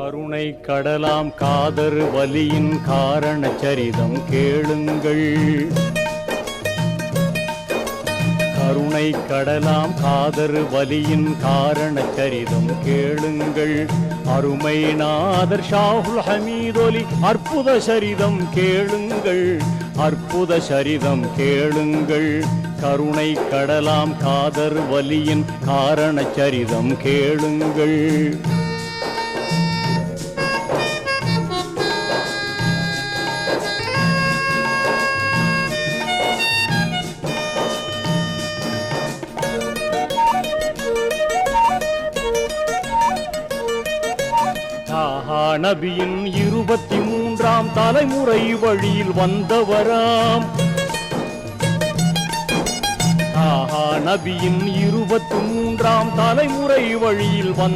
கருணை கடலாம் காதர் வலியின் காரண சரிதம் கேளுங்கள். கருணை கடலாம் காதர் வலியின் காரண சரிதம் கேளுங்கள். அருமை நாதர் ஷாஹுல் ஹமீதொலி அற்புத சரிதம் கேளுங்கள். அற்புத சரிதம் கேளுங்கள். கருணை கடலாம் காதர் வலியின் காரண சரிதம் கேளுங்கள். நபியின் 23ஆம் தலைமுறை வழியில் வந்தவராம். நபியின் 23ஆம் தலைமுறை வழியில்